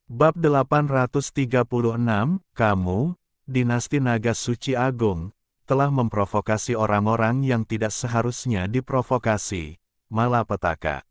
Bab 836, kamu, Dinasti Naga Suci Agung, telah memprovokasi orang-orang yang tidak seharusnya diprovokasi. Malapetaka.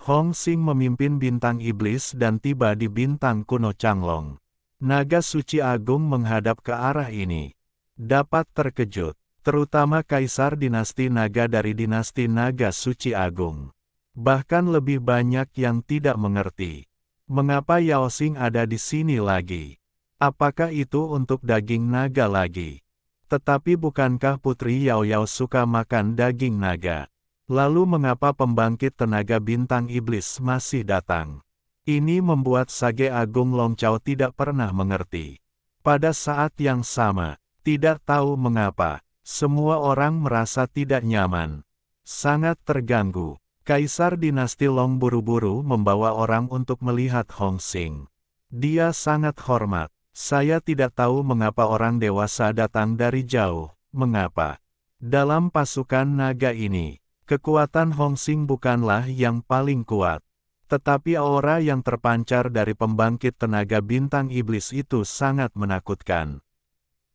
Hong Xing memimpin bintang iblis dan tiba di bintang kuno Changlong. Naga Suci Agung menghadap ke arah ini. Dapat terkejut, terutama Kaisar Dinasti Naga dari Dinasti Naga Suci Agung. Bahkan lebih banyak yang tidak mengerti. Mengapa Yao Xing ada di sini lagi? Apakah itu untuk daging naga lagi? Tetapi bukankah Putri Yao Yao suka makan daging naga? Lalu mengapa pembangkit tenaga bintang iblis masih datang? Ini membuat Sage Agung Long Chao tidak pernah mengerti. Pada saat yang sama, tidak tahu mengapa, semua orang merasa tidak nyaman. Sangat terganggu. Kaisar Dinasti Long buru-buru membawa orang untuk melihat Hong Xing. Dia sangat hormat. Saya tidak tahu mengapa orang dewasa datang dari jauh. Mengapa? Dalam pasukan naga ini, kekuatan Hong Xing bukanlah yang paling kuat. Tetapi aura yang terpancar dari pembangkit tenaga bintang iblis itu sangat menakutkan.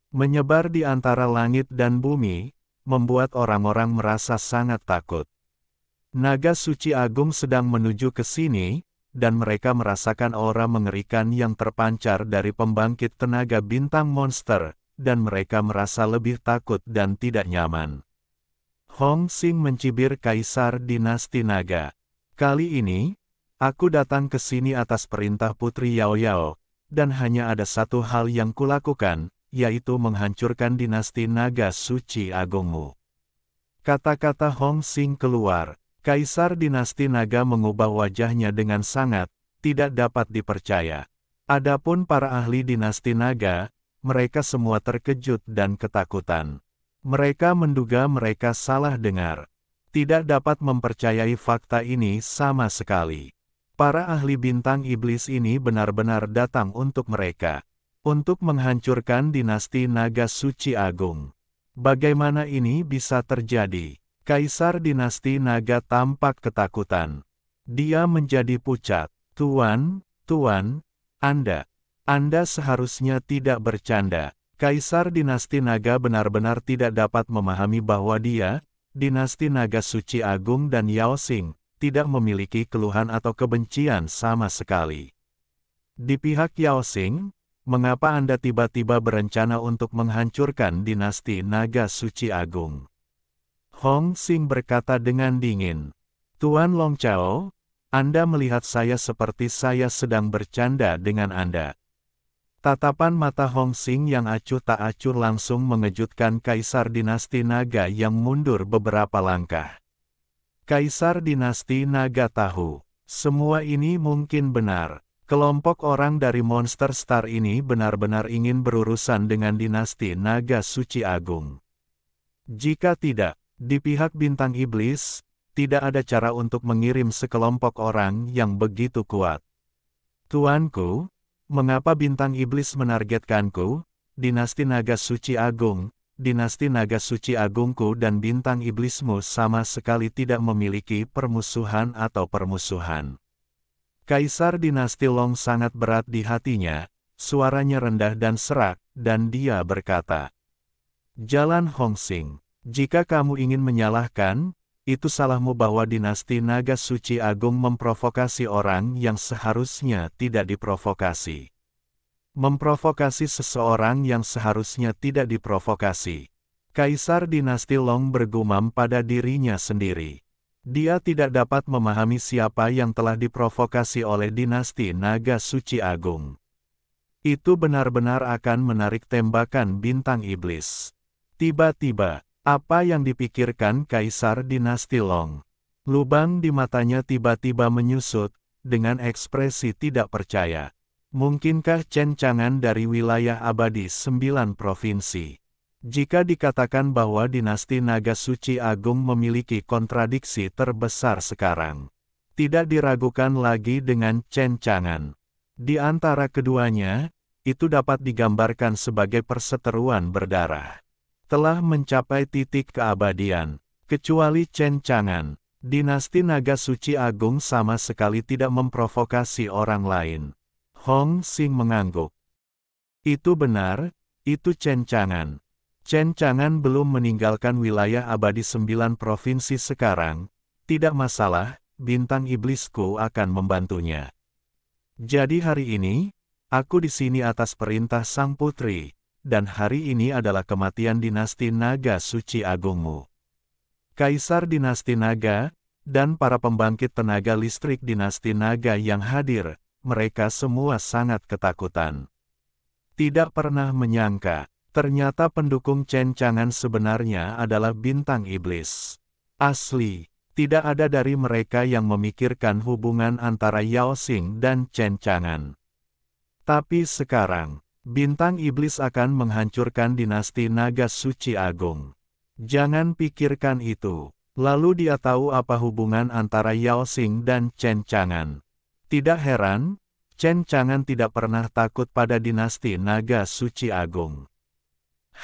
Menyebar di antara langit dan bumi, membuat orang-orang merasa sangat takut. Naga Suci Agung sedang menuju ke sini, dan mereka merasakan aura mengerikan yang terpancar dari pembangkit tenaga bintang monster, dan mereka merasa lebih takut dan tidak nyaman. Hong Xing mencibir Kaisar Dinasti Naga. Kali ini, aku datang ke sini atas perintah Putri Yao Yao, dan hanya ada satu hal yang kulakukan, yaitu menghancurkan Dinasti Naga Suci Agungmu. Kata-kata Hong Xing keluar. Kaisar Dinasti Naga mengubah wajahnya dengan sangat tidak dapat dipercaya. Adapun para ahli Dinasti Naga, mereka semua terkejut dan ketakutan. Mereka menduga mereka salah dengar. Tidak dapat mempercayai fakta ini sama sekali. Para ahli bintang iblis ini benar-benar datang untuk mereka. Untuk menghancurkan Dinasti Naga Suci Agung. Bagaimana ini bisa terjadi? Kaisar Dinasti Naga tampak ketakutan. Dia menjadi pucat. Tuan, Anda seharusnya tidak bercanda. Kaisar Dinasti Naga benar-benar tidak dapat memahami bahwa dia, Dinasti Naga Suci Agung dan Yao Xing, tidak memiliki keluhan atau kebencian sama sekali. Di pihak Yao Xing, mengapa Anda tiba-tiba berencana untuk menghancurkan Dinasti Naga Suci Agung? Hong Xing berkata dengan dingin. Tuan Long Chao, Anda melihat saya seperti saya sedang bercanda dengan Anda. Tatapan mata Hong Xing yang acuh tak acuh langsung mengejutkan Kaisar Dinasti Naga yang mundur beberapa langkah. Kaisar Dinasti Naga tahu, semua ini mungkin benar. Kelompok orang dari Monster Star ini benar-benar ingin berurusan dengan Dinasti Naga Suci Agung. Jika tidak, di pihak bintang iblis, tidak ada cara untuk mengirim sekelompok orang yang begitu kuat. Tuanku, mengapa bintang iblis menargetkanku? Dinasti Naga Suci Agung, Dinasti Naga Suci Agungku dan bintang iblismu sama sekali tidak memiliki permusuhan atau permusuhan. Kaisar Dinasti Long sangat berat di hatinya, suaranya rendah dan serak, dan dia berkata, Jalan Hong Xing. Jika kamu ingin menyalahkan, itu salahmu bahwa Dinasti Naga Suci Agung memprovokasi orang yang seharusnya tidak diprovokasi. Memprovokasi seseorang yang seharusnya tidak diprovokasi. Kaisar Dinasti Long bergumam pada dirinya sendiri. Dia tidak dapat memahami siapa yang telah diprovokasi oleh Dinasti Naga Suci Agung. Itu benar-benar akan menarik tembakan bintang iblis. Tiba-tiba, apa yang dipikirkan Kaisar Dinasti Long? Lubang di matanya tiba-tiba menyusut, dengan ekspresi tidak percaya. Mungkinkah cencangan dari wilayah abadi 9 provinsi? Jika dikatakan bahwa Dinasti Naga Suci Agung memiliki kontradiksi terbesar sekarang, tidak diragukan lagi dengan cencangan. Di antara keduanya, itu dapat digambarkan sebagai perseteruan berdarah. Telah mencapai titik keabadian, kecuali cencangan. Dinasti Naga Suci Agung sama sekali tidak memprovokasi orang lain. Hong Xing mengangguk. Itu benar, itu Chen Chang'an. Chen Chang'an belum meninggalkan wilayah abadi 9 provinsi sekarang. Tidak masalah, bintang iblisku akan membantunya. Jadi hari ini, aku di sini atas perintah Sang Putri, dan hari ini adalah kematian dinasti Naga Suci Agungmu. Kaisar dinasti Naga, dan para pembangkit tenaga listrik dinasti Naga yang hadir, mereka semua sangat ketakutan. Tidak pernah menyangka, ternyata pendukung Chen Chang'an sebenarnya adalah bintang iblis. Asli, tidak ada dari mereka yang memikirkan hubungan antara Yao Xing dan Chen Chang'an. Tapi sekarang, bintang iblis akan menghancurkan dinasti Naga Suci Agung. Jangan pikirkan itu. Lalu dia tahu apa hubungan antara Yao Xing dan Chen Chang'an. Tidak heran, Chen Chang'an tidak pernah takut pada dinasti Naga Suci Agung.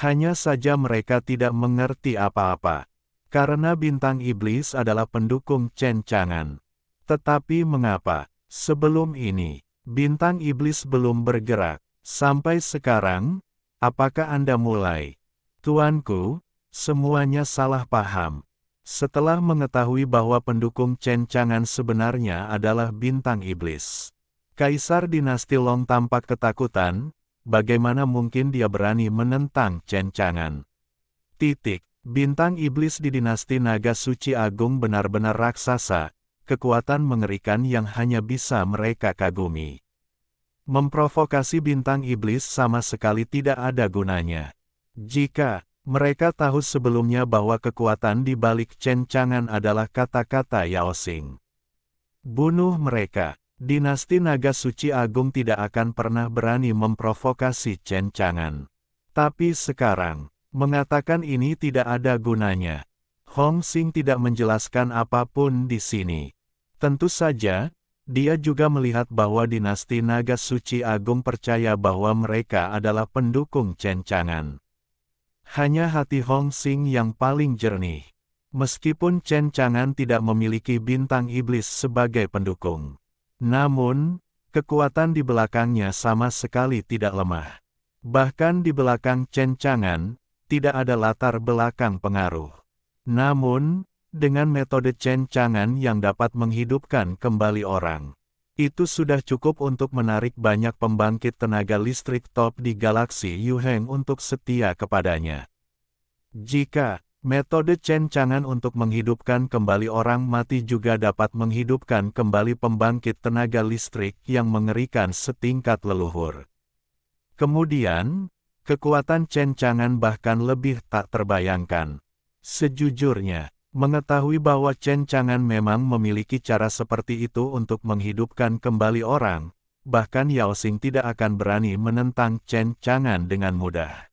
Hanya saja mereka tidak mengerti apa-apa. Karena bintang iblis adalah pendukung Chen Chang'an. Tetapi mengapa, sebelum ini, bintang iblis belum bergerak? Sampai sekarang, apakah Anda mulai? Tuanku, semuanya salah paham. Setelah mengetahui bahwa pendukung Chen Chang'an sebenarnya adalah bintang iblis, Kaisar dinasti Long tampak ketakutan. Bagaimana mungkin dia berani menentang Chen Chang'an? Bintang iblis di dinasti Naga Suci Agung benar-benar raksasa, kekuatan mengerikan yang hanya bisa mereka kagumi. Memprovokasi bintang iblis sama sekali tidak ada gunanya. Jika mereka tahu sebelumnya bahwa kekuatan di balik Chen Chang'an adalah kata-kata Yao Xing. Bunuh mereka. Dinasti Naga Suci Agung tidak akan pernah berani memprovokasi Chen Chang'an. Tapi sekarang, mengatakan ini tidak ada gunanya. Hong Xing tidak menjelaskan apapun di sini. Tentu saja, dia juga melihat bahwa dinasti Naga Suci Agung percaya bahwa mereka adalah pendukung Chen Chang'an. Hanya hati Hong Xing yang paling jernih. Meskipun Chen Chang'an tidak memiliki bintang iblis sebagai pendukung. Namun, kekuatan di belakangnya sama sekali tidak lemah. Bahkan di belakang Chen Chang'an, tidak ada latar belakang pengaruh. Namun, dengan metode Chen Chang'an yang dapat menghidupkan kembali orang, itu sudah cukup untuk menarik banyak pembangkit tenaga listrik top di galaksi Yuheng untuk setia kepadanya. Jika metode Chen Chang'an untuk menghidupkan kembali orang mati juga dapat menghidupkan kembali pembangkit tenaga listrik yang mengerikan setingkat leluhur. Kemudian, kekuatan Chen Chang'an bahkan lebih tak terbayangkan. Sejujurnya, mengetahui bahwa Chen Chang'an memang memiliki cara seperti itu untuk menghidupkan kembali orang, bahkan Yao Xing tidak akan berani menentang Chen Chang'an dengan mudah.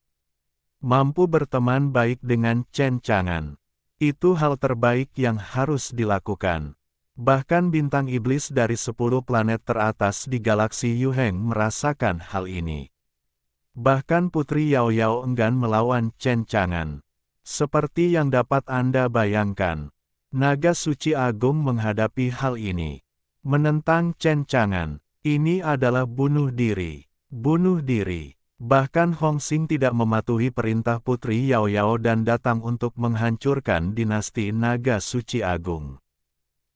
Mampu berteman baik dengan Chen Chang'an. Itu hal terbaik yang harus dilakukan. Bahkan bintang iblis dari 10 planet teratas di galaksi Yuheng merasakan hal ini. Bahkan Putri Yao Yao enggan melawan Chen Chang'an. Seperti yang dapat Anda bayangkan, Naga Suci Agung menghadapi hal ini. Menentang Chen Chang'an, ini adalah bunuh diri. Bunuh diri. Bahkan Hong Xing tidak mematuhi perintah Putri Yao Yao dan datang untuk menghancurkan dinasti Naga Suci Agung.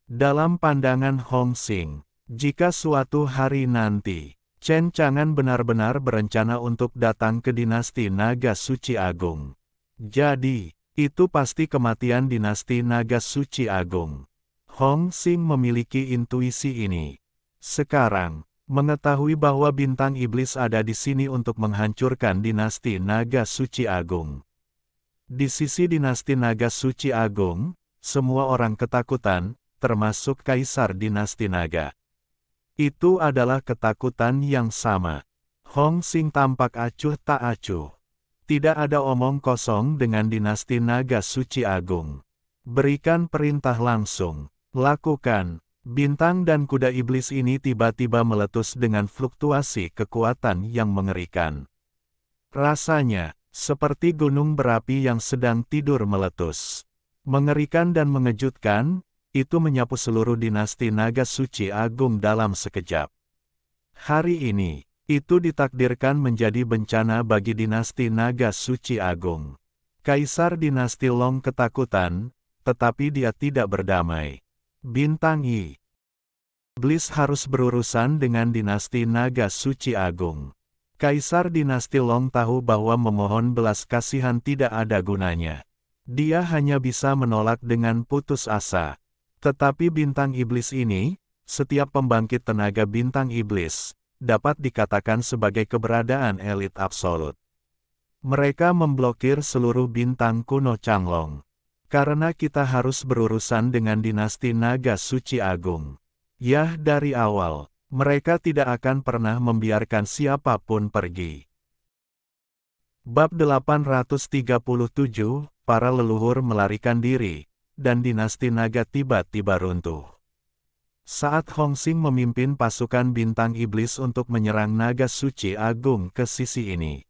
Dalam pandangan Hong Xing, jika suatu hari nanti, Chen Chang'an benar-benar berencana untuk datang ke dinasti Naga Suci Agung, jadi, itu pasti kematian dinasti Naga Suci Agung. Hong Xing memiliki intuisi ini. Sekarang, mengetahui bahwa bintang iblis ada di sini untuk menghancurkan dinasti Naga Suci Agung. Di sisi dinasti Naga Suci Agung, semua orang ketakutan, termasuk Kaisar dinasti Naga. Itu adalah ketakutan yang sama. Hong Xing tampak acuh tak acuh. Tidak ada omong kosong dengan dinasti Naga Suci Agung. Berikan perintah langsung. Lakukan. Bintang dan kuda iblis ini tiba-tiba meletus dengan fluktuasi kekuatan yang mengerikan. Rasanya, seperti gunung berapi yang sedang tidur meletus. Mengerikan dan mengejutkan, itu menyapu seluruh dinasti Naga Suci Agung dalam sekejap. Hari ini, itu ditakdirkan menjadi bencana bagi dinasti naga suci agung. Kaisar dinasti Long ketakutan, tetapi dia tidak berdamai. Bintang I. Iblis harus berurusan dengan dinasti naga suci agung. Kaisar dinasti Long tahu bahwa memohon belas kasihan tidak ada gunanya. Dia hanya bisa menolak dengan putus asa. Tetapi bintang iblis ini, setiap pembangkit tenaga bintang iblis, dapat dikatakan sebagai keberadaan elit absolut. Mereka memblokir seluruh bintang kuno Changlong. Karena kita harus berurusan dengan dinasti naga suci agung. Yah, dari awal, mereka tidak akan pernah membiarkan siapapun pergi. Bab 837, para leluhur melarikan diri, dan dinasti naga tiba-tiba runtuh. Saat Hong Xing memimpin pasukan bintang iblis untuk menyerang naga suci agung ke sisi ini.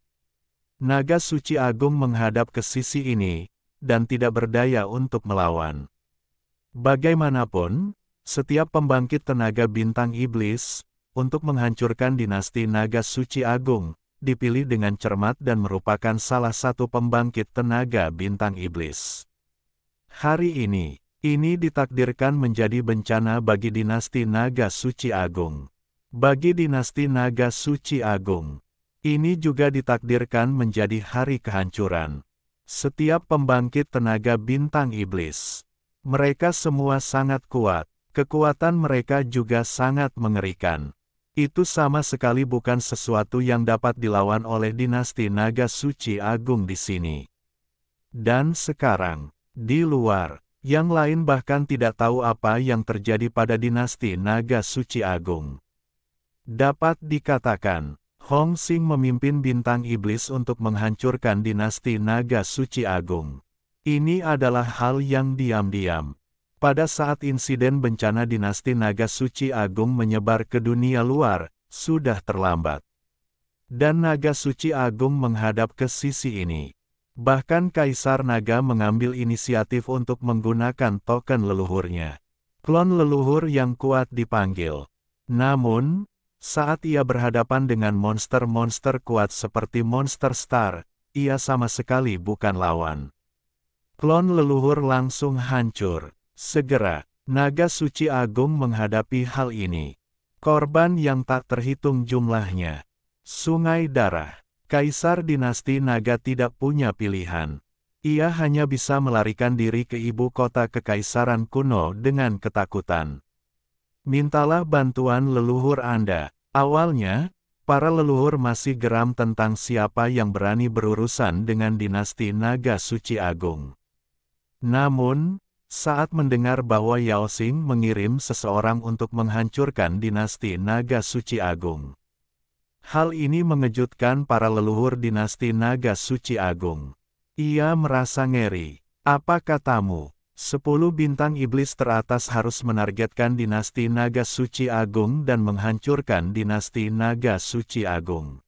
Naga suci agung menghadap ke sisi ini, dan tidak berdaya untuk melawan. Bagaimanapun, setiap pembangkit tenaga bintang iblis, untuk menghancurkan dinasti naga suci agung, dipilih dengan cermat dan merupakan salah satu pembangkit tenaga bintang iblis. Hari ini ditakdirkan menjadi bencana bagi dinasti naga suci agung. Bagi dinasti naga suci agung, ini juga ditakdirkan menjadi hari kehancuran. Setiap pembangkit tenaga bintang iblis, mereka semua sangat kuat. Kekuatan mereka juga sangat mengerikan. Itu sama sekali bukan sesuatu yang dapat dilawan oleh dinasti naga suci agung di sini. Dan sekarang, di luar, yang lain bahkan tidak tahu apa yang terjadi pada dinasti naga suci agung. Dapat dikatakan, Hong Xing memimpin bintang iblis untuk menghancurkan dinasti naga suci agung. Ini adalah hal yang diam-diam. Pada saat insiden bencana dinasti naga suci agung menyebar ke dunia luar, sudah terlambat. Dan naga suci agung menghadap ke sisi ini. Bahkan Kaisar Naga mengambil inisiatif untuk menggunakan token leluhurnya. Klon leluhur yang kuat dipanggil. Namun, saat ia berhadapan dengan monster-monster kuat seperti Monster Star, ia sama sekali bukan lawan. Klon leluhur langsung hancur. Segera, naga suci agung menghadapi hal ini. Korban yang tak terhitung jumlahnya. Sungai darah. Kaisar dinasti naga tidak punya pilihan. Ia hanya bisa melarikan diri ke ibu kota kekaisaran kuno dengan ketakutan. Mintalah bantuan leluhur Anda. Awalnya, para leluhur masih geram tentang siapa yang berani berurusan dengan dinasti naga suci agung. Namun, saat mendengar bahwa Yao Xing mengirim seseorang untuk menghancurkan dinasti naga suci agung. Hal ini mengejutkan para leluhur dinasti naga suci agung. Ia merasa ngeri. Apa katamu? 10 bintang iblis teratas harus menargetkan dinasti naga suci agung dan menghancurkan dinasti naga suci agung.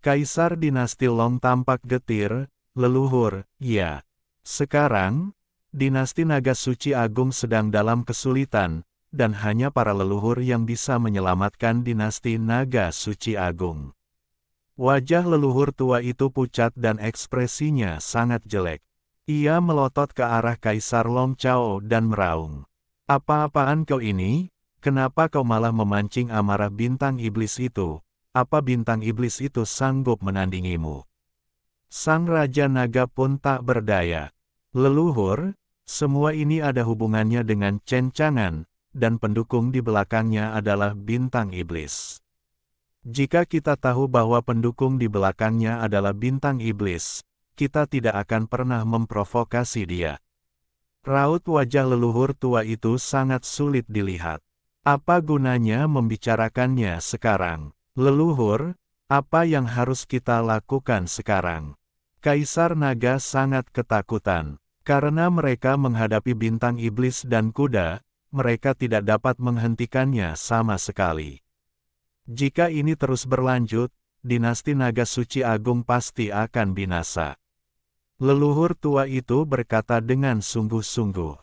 Kaisar dinasti Long tampak getir. Leluhur, ya. Sekarang, dinasti naga suci agung sedang dalam kesulitan, dan hanya para leluhur yang bisa menyelamatkan dinasti naga suci agung. Wajah leluhur tua itu pucat dan ekspresinya sangat jelek. Ia melotot ke arah Kaisar Long Chao dan meraung. Apa-apaan kau ini? Kenapa kau malah memancing amarah bintang iblis itu? Apa bintang iblis itu sanggup menandingimu? Sang Raja Naga pun tak berdaya. Leluhur, semua ini ada hubungannya dengan Chen Chang'an, dan pendukung di belakangnya adalah bintang iblis. Jika kita tahu bahwa pendukung di belakangnya adalah bintang iblis, kita tidak akan pernah memprovokasi dia. Raut wajah leluhur tua itu sangat sulit dilihat. Apa gunanya membicarakannya sekarang? Leluhur, apa yang harus kita lakukan sekarang? Kaisar Naga sangat ketakutan. Karena mereka menghadapi bintang iblis dan kuda, mereka tidak dapat menghentikannya sama sekali. Jika ini terus berlanjut, dinasti naga suci agung pasti akan binasa. Leluhur tua itu berkata dengan sungguh-sungguh.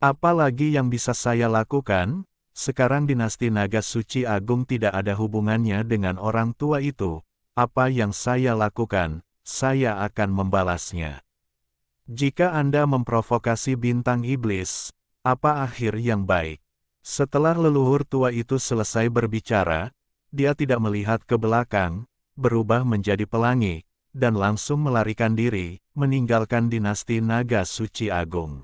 Apa lagi yang bisa saya lakukan? sekarang dinasti naga suci agung tidak ada hubungannya dengan orang tua itu. Apa yang saya lakukan, saya akan membalasnya. Jika Anda memprovokasi bintang iblis, apa akhir yang baik? Setelah leluhur tua itu selesai berbicara, dia tidak melihat ke belakang, berubah menjadi pelangi, dan langsung melarikan diri, meninggalkan dinasti naga suci agung.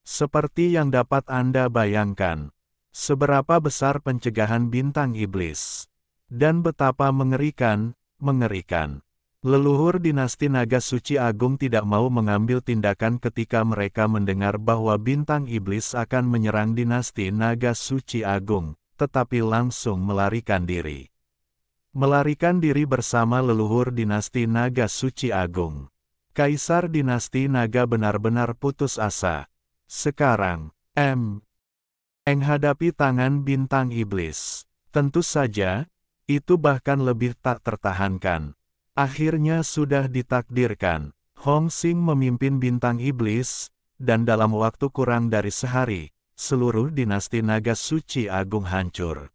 Seperti yang dapat Anda bayangkan, seberapa besar pencegahan bintang iblis, dan betapa mengerikan. Leluhur dinasti naga suci agung tidak mau mengambil tindakan ketika mereka mendengar bahwa bintang iblis akan menyerang dinasti naga suci agung, tetapi langsung melarikan diri. Melarikan diri bersama leluhur dinasti naga suci agung. Kaisar dinasti naga benar-benar putus asa. Sekarang, menghadapi tangan bintang iblis. Tentu saja, itu bahkan lebih tak tertahankan. Akhirnya sudah ditakdirkan. Hong Xing memimpin bintang iblis, dan dalam waktu kurang dari sehari, seluruh dinasti naga suci agung hancur.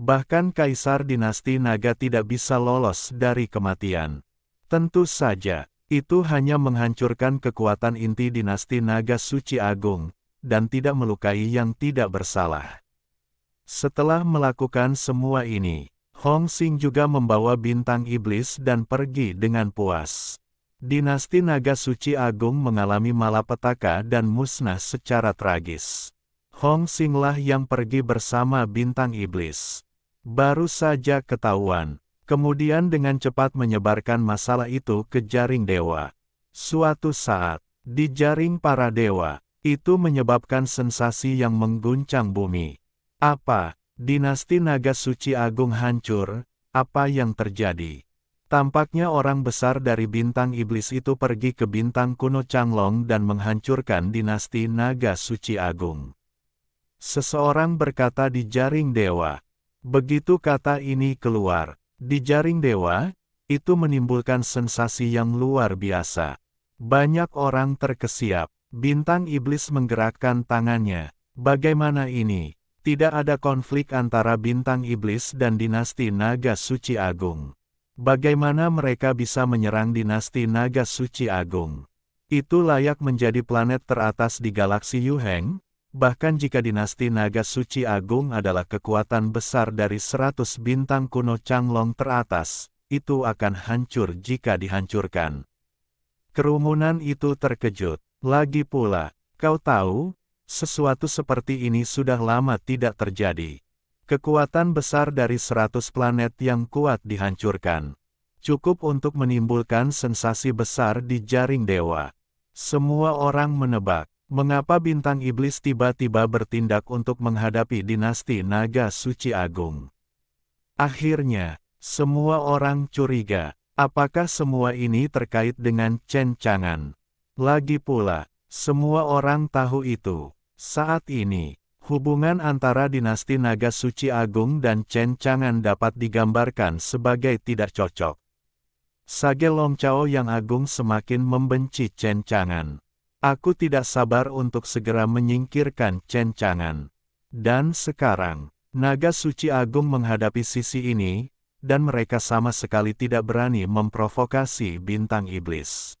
Bahkan kaisar dinasti naga tidak bisa lolos dari kematian. Tentu saja, itu hanya menghancurkan kekuatan inti dinasti naga suci agung, dan tidak melukai yang tidak bersalah. Setelah melakukan semua ini, Hong Xing juga membawa bintang iblis dan pergi dengan puas. Dinasti naga suci agung mengalami malapetaka dan musnah secara tragis. Hong Xing lah yang pergi bersama bintang iblis. Baru saja ketahuan, kemudian dengan cepat menyebarkan masalah itu ke jaring dewa. Suatu saat, di jaring para dewa, itu menyebabkan sensasi yang mengguncang bumi. Apa? Dinasti naga suci agung hancur? Apa yang terjadi? Tampaknya orang besar dari bintang iblis itu pergi ke bintang kuno Changlong dan menghancurkan dinasti naga suci agung. Seseorang berkata di jaring dewa. Begitu kata ini keluar, di jaring dewa, itu menimbulkan sensasi yang luar biasa. Banyak orang terkesiap, bintang iblis menggerakkan tangannya. Bagaimana ini? Tidak ada konflik antara bintang iblis dan dinasti naga suci agung. Bagaimana mereka bisa menyerang dinasti naga suci agung? Itu layak menjadi planet teratas di galaksi Yuheng. Bahkan jika dinasti naga suci agung adalah kekuatan besar dari 100 bintang kuno Changlong teratas, itu akan hancur jika dihancurkan. Kerumunan itu terkejut. Lagi pula, kau tahu, sesuatu seperti ini sudah lama tidak terjadi. Kekuatan besar dari 100 planet yang kuat dihancurkan. Cukup untuk menimbulkan sensasi besar di jaring dewa. Semua orang menebak. Mengapa bintang iblis tiba-tiba bertindak untuk menghadapi dinasti naga suci agung? Akhirnya, semua orang curiga, apakah semua ini terkait dengan Chen Chang'an? Lagi pula, semua orang tahu itu. Saat ini, hubungan antara dinasti naga suci agung dan Chen Chang'an dapat digambarkan sebagai tidak cocok. Sage Long Chao yang agung semakin membenci Chen Chang'an. Aku tidak sabar untuk segera menyingkirkan Chen Chang'an. Dan sekarang, naga suci agung menghadapi sisi ini, dan mereka sama sekali tidak berani memprovokasi bintang iblis.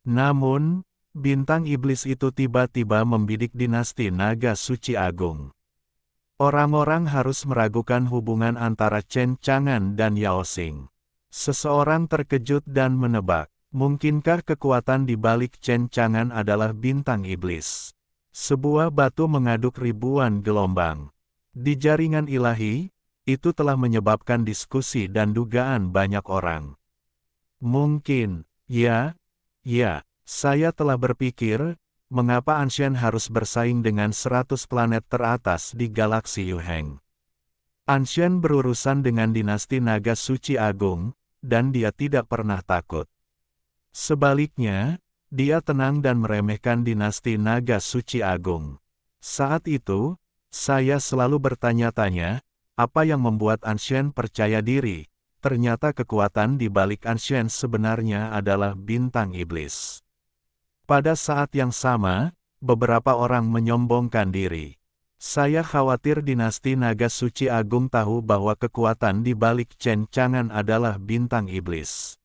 Namun, bintang iblis itu tiba-tiba membidik dinasti naga suci agung. Orang-orang harus meragukan hubungan antara Chen Chang'an dan Yao Xing. Seseorang terkejut dan menebak. Mungkinkah kekuatan di balik Chen Chang'an adalah bintang iblis? Sebuah batu mengaduk ribuan gelombang. Di jaringan ilahi, itu telah menyebabkan diskusi dan dugaan banyak orang. Mungkin, ya, saya telah berpikir, mengapa Anshen harus bersaing dengan 100 planet teratas di galaksi Yuheng. Anshen berurusan dengan dinasti naga suci agung, dan dia tidak pernah takut. Sebaliknya, dia tenang dan meremehkan dinasti naga suci agung. Saat itu, saya selalu bertanya-tanya, apa yang membuat Anshen percaya diri? Ternyata kekuatan di balik Anshen sebenarnya adalah bintang iblis. Pada saat yang sama, beberapa orang menyombongkan diri. Saya khawatir dinasti naga suci agung tahu bahwa kekuatan di balik Chen Chang'an adalah bintang iblis.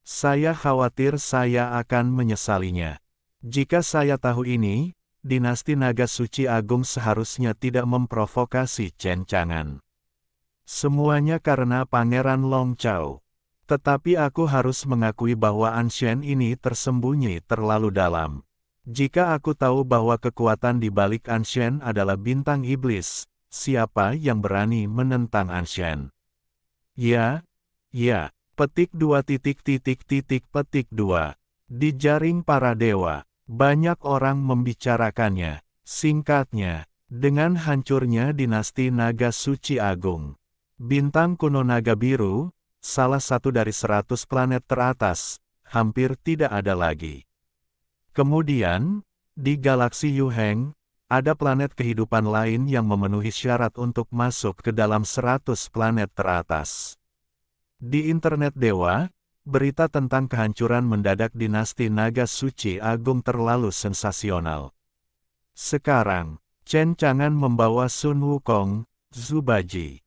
Saya khawatir saya akan menyesalinya. Jika saya tahu ini, dinasti naga suci agung seharusnya tidak memprovokasi Chen Chang'an. Semuanya karena Pangeran Long Chao. Tetapi aku harus mengakui bahwa Anshen ini tersembunyi terlalu dalam. Jika aku tahu bahwa kekuatan di balik Anshen adalah bintang iblis, siapa yang berani menentang Anshen? Ya, petik 2 petik 2. Di jaring para dewa, banyak orang membicarakannya. Singkatnya, dengan hancurnya dinasti naga suci agung, bintang kuno naga biru, salah satu dari 100 planet teratas, hampir tidak ada lagi. Kemudian, di galaksi Yuheng, ada planet kehidupan lain yang memenuhi syarat untuk masuk ke dalam 100 planet teratas. Di internet dewa, berita tentang kehancuran mendadak dinasti naga suci agung terlalu sensasional. Sekarang, Chen Chang'an membawa Sun Wukong, Zubaji,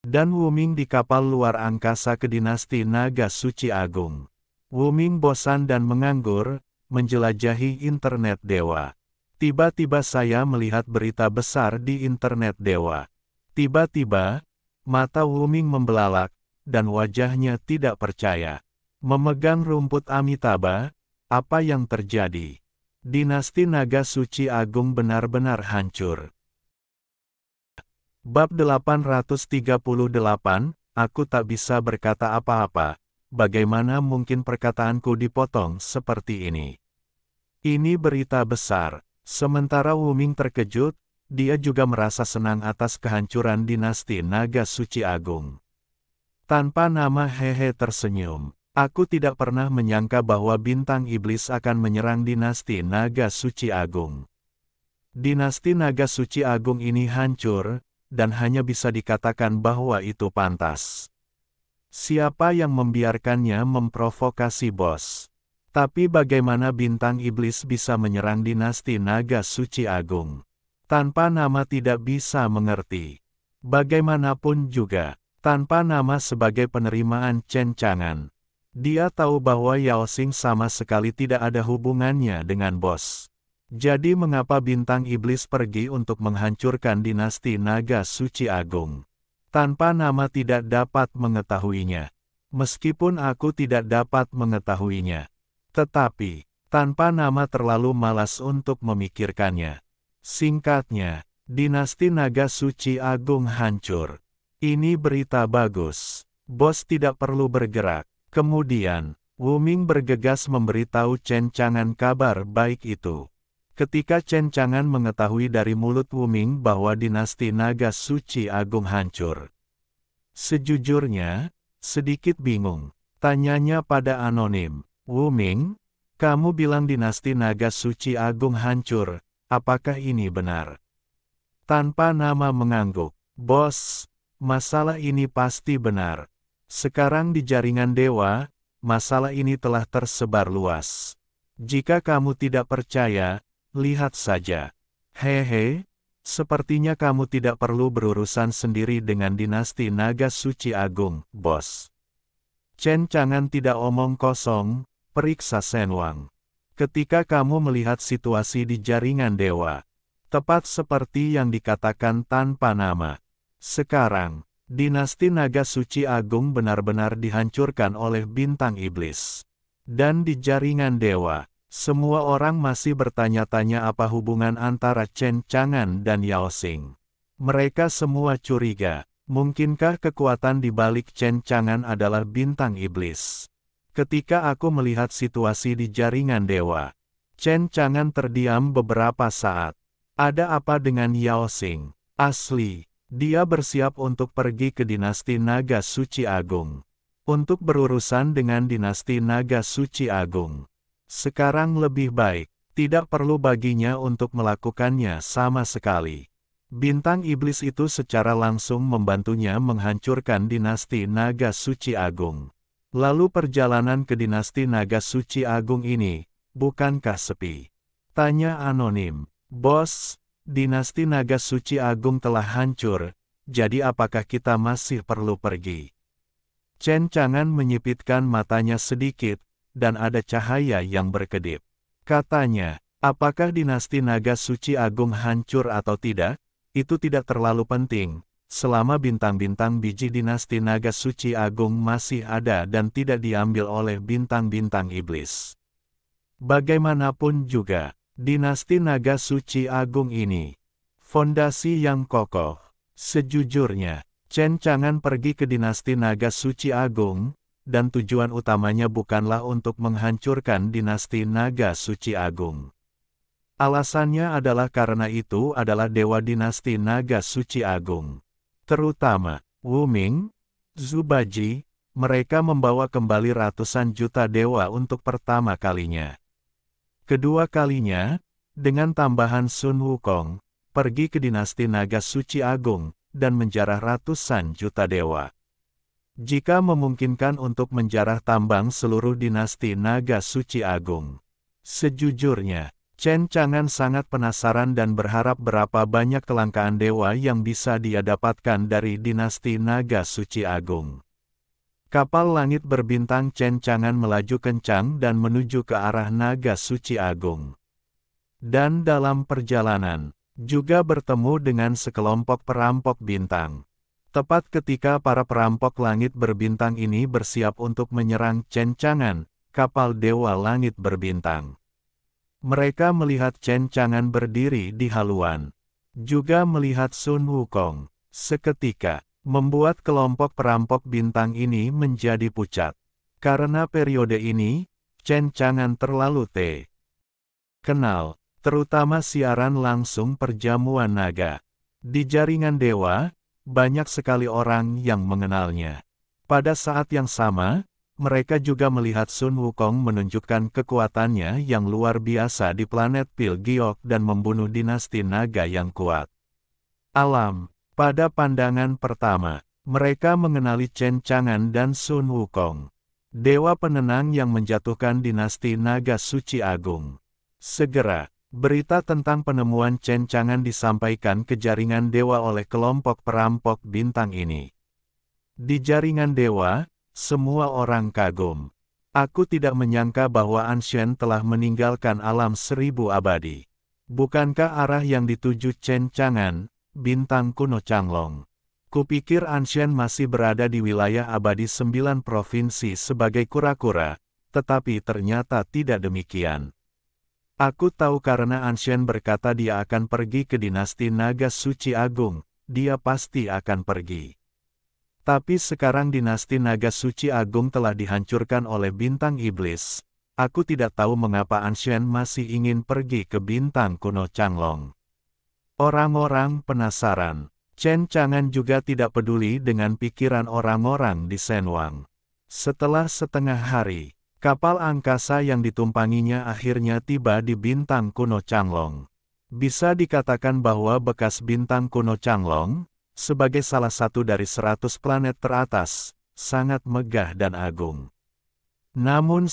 dan Wuming di kapal luar angkasa ke dinasti naga suci agung. Wuming bosan dan menganggur, menjelajahi internet dewa. Tiba-tiba saya melihat berita besar di internet dewa. Tiba-tiba, mata Wuming membelalak, dan wajahnya tidak percaya. Memegang rumput Amitabha, apa yang terjadi? Dinasti naga suci agung benar-benar hancur. Bab 838, aku tak bisa berkata apa-apa. Bagaimana mungkin perkataanku dipotong seperti ini? Ini berita besar. Sementara Wuming terkejut, dia juga merasa senang atas kehancuran dinasti naga suci agung. Tanpa nama Hehe tersenyum. Aku tidak pernah menyangka bahwa bintang iblis akan menyerang dinasti naga suci agung. Dinasti naga suci agung ini hancur, dan hanya bisa dikatakan bahwa itu pantas. Siapa yang membiarkannya memprovokasi bos? Tapi bagaimana bintang iblis bisa menyerang dinasti naga suci agung? Tanpa nama tidak bisa mengerti. Bagaimanapun juga, tanpa nama sebagai penerimaan Chen Chang'an, dia tahu bahwa Yao Xing sama sekali tidak ada hubungannya dengan bos. Jadi mengapa bintang iblis pergi untuk menghancurkan dinasti naga suci agung? Tanpa nama tidak dapat mengetahuinya. Meskipun aku tidak dapat mengetahuinya. Tetapi, tanpa nama terlalu malas untuk memikirkannya. Singkatnya, dinasti naga suci agung hancur. Ini berita bagus. Bos tidak perlu bergerak. Kemudian, Wuming bergegas memberitahu Chen Chang'an kabar baik itu. Ketika Chen Chang'an mengetahui dari mulut Wuming bahwa dinasti naga suci agung hancur, sejujurnya, sedikit bingung. Tanyanya pada anonim, Wuming, kamu bilang dinasti naga suci agung hancur, apakah ini benar? Tanpa nama mengangguk, bos, masalah ini pasti benar. Sekarang di jaringan dewa, masalah ini telah tersebar luas. Jika kamu tidak percaya, lihat saja. Hehe, sepertinya kamu tidak perlu berurusan sendiri dengan dinasti naga suci agung, bos. Chen Chang'an tidak omong kosong, periksa Shen Wang. Ketika kamu melihat situasi di jaringan dewa, tepat seperti yang dikatakan tanpa nama. Sekarang, dinasti naga suci agung benar-benar dihancurkan oleh bintang iblis. Dan di jaringan dewa, semua orang masih bertanya-tanya apa hubungan antara Chen Chang'an dan Yao Xing. Mereka semua curiga, mungkinkah kekuatan di balik Chen Chang'an adalah bintang iblis? Ketika aku melihat situasi di jaringan dewa, Chen Chang'an terdiam beberapa saat. Ada apa dengan Yao Xing? Asli, dia bersiap untuk pergi ke dinasti naga suci agung. Untuk berurusan dengan dinasti naga suci agung. Sekarang lebih baik, tidak perlu baginya untuk melakukannya sama sekali. Bintang iblis itu secara langsung membantunya menghancurkan dinasti naga suci agung. Lalu perjalanan ke dinasti naga suci agung ini, bukankah sepi? Tanya anonim. Bos, dinasti naga suci agung telah hancur, jadi apakah kita masih perlu pergi? Chen Chang'an menyipitkan matanya sedikit, dan ada cahaya yang berkedip. Katanya, apakah dinasti naga suci agung hancur atau tidak, itu tidak terlalu penting, selama bintang-bintang biji dinasti naga suci agung masih ada dan tidak diambil oleh bintang-bintang iblis. Bagaimanapun juga, dinasti naga suci agung ini, fondasi yang kokoh. Sejujurnya, Chen Chang'an pergi ke dinasti naga suci agung, dan tujuan utamanya bukanlah untuk menghancurkan dinasti naga suci agung. Alasannya adalah karena itu adalah dewa dinasti naga suci agung. Terutama, Wu Ming, Zhu Baji, mereka membawa kembali ratusan juta dewa untuk pertama kalinya. Kedua kalinya, dengan tambahan Sun Wukong, pergi ke dinasti naga suci agung, dan menjarah ratusan juta dewa. Jika memungkinkan untuk menjarah tambang seluruh dinasti naga suci agung. Sejujurnya, Chen Chang'an sangat penasaran dan berharap berapa banyak kelangkaan dewa yang bisa dia dapatkan dari dinasti naga suci agung. Kapal langit berbintang Chen Chang'an melaju kencang dan menuju ke arah naga suci agung. Dan dalam perjalanan, juga bertemu dengan sekelompok perampok bintang. Tepat ketika para perampok langit berbintang ini bersiap untuk menyerang Chen Chang'an, kapal dewa langit berbintang. Mereka melihat Chen Chang'an berdiri di haluan. Juga melihat Sun Wukong. Seketika, membuat kelompok perampok bintang ini menjadi pucat. Karena periode ini, Chen Chang'an terlalu kenal, terutama siaran langsung perjamuan naga. Di jaringan dewa, banyak sekali orang yang mengenalnya. Pada saat yang sama, mereka juga melihat Sun Wukong menunjukkan kekuatannya yang luar biasa di planet Pil Giok dan membunuh dinasti naga yang kuat. Alam, pada pandangan pertama, mereka mengenali Chen Chang'an dan Sun Wukong. Dewa penenang yang menjatuhkan dinasti naga suci agung. Segera, berita tentang penemuan Chen Chang'an disampaikan ke jaringan dewa oleh kelompok perampok bintang ini. Di jaringan dewa, semua orang kagum. Aku tidak menyangka bahwa Anshen telah meninggalkan alam 1000 abadi. Bukankah arah yang dituju Chen Chang'an, bintang kuno Changlong? Kupikir Anshen masih berada di wilayah abadi 9 provinsi sebagai kura-kura, tetapi ternyata tidak demikian. Aku tahu karena Anshen berkata dia akan pergi ke dinasti naga suci agung, dia pasti akan pergi. Tapi sekarang dinasti naga suci agung telah dihancurkan oleh bintang iblis. Aku tidak tahu mengapa Anshen masih ingin pergi ke bintang kuno Changlong. Orang-orang penasaran. Chen Chang'an juga tidak peduli dengan pikiran orang-orang di Shenwang. Setelah setengah hari, kapal angkasa yang ditumpanginya akhirnya tiba di bintang kuno Changlong. Bisa dikatakan bahwa bekas bintang kuno Changlong, sebagai salah satu dari 100 planet teratas, sangat megah dan agung. Namun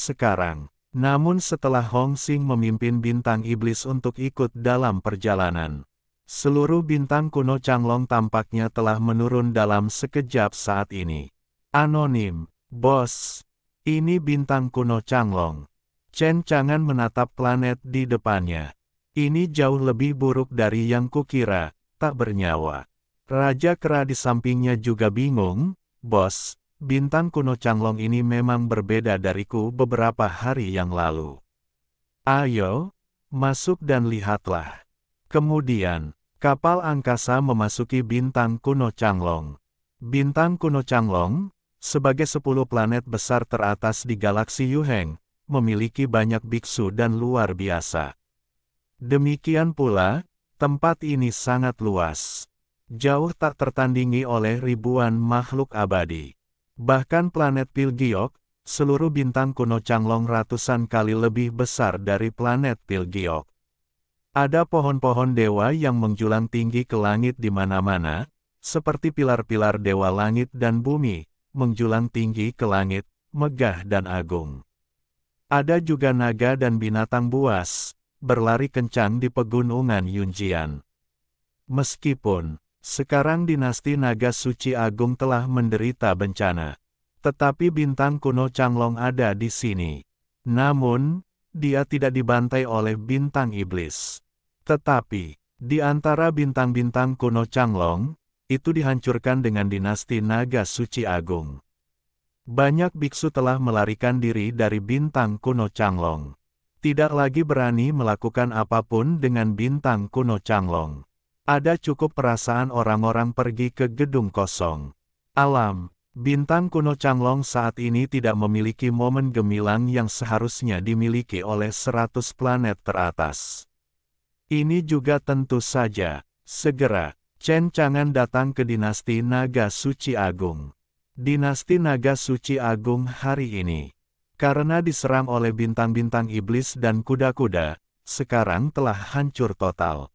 setelah Hong Xing memimpin bintang iblis untuk ikut dalam perjalanan, seluruh bintang kuno Changlong tampaknya telah menurun dalam sekejap saat ini. Anonim, bos. Ini bintang kuno Changlong. Chen Chang'an menatap planet di depannya. Ini jauh lebih buruk dari yang kukira, tak bernyawa. Raja kera di sampingnya juga bingung, bos, bintang kuno Changlong ini memang berbeda dariku beberapa hari yang lalu. Ayo, masuk dan lihatlah. Kemudian, kapal angkasa memasuki bintang kuno Changlong. Bintang kuno Changlong, sebagai 10 planet besar teratas di galaksi Yuheng, memiliki banyak biksu dan luar biasa. Demikian pula, tempat ini sangat luas. Jauh tak tertandingi oleh ribuan makhluk abadi. Bahkan planet Pil Giok, seluruh bintang kuno Changlong ratusan kali lebih besar dari planet Pil Giok. Ada pohon-pohon dewa yang menjulang tinggi ke langit di mana-mana, seperti pilar-pilar dewa langit dan bumi, menjulang tinggi ke langit, megah dan agung. Ada juga naga dan binatang buas, berlari kencang di pegunungan Yunjian. Meskipun sekarang dinasti Naga Suci Agung telah menderita bencana, tetapi bintang kuno Changlong ada di sini. Namun, dia tidak dibantai oleh bintang iblis. Tetapi, di antara bintang-bintang kuno Changlong, itu dihancurkan dengan dinasti Naga Suci Agung. Banyak biksu telah melarikan diri dari bintang kuno Changlong. Tidak lagi berani melakukan apapun dengan bintang kuno Changlong. Ada cukup perasaan orang-orang pergi ke gedung kosong. Alam, bintang kuno Changlong saat ini tidak memiliki momen gemilang yang seharusnya dimiliki oleh 100 planet teratas. Ini juga tentu saja, segera, Chen Chang'an datang ke dinasti Naga Suci Agung. Dinasti Naga Suci Agung hari ini, karena diserang oleh bintang-bintang iblis dan kuda-kuda, sekarang telah hancur total.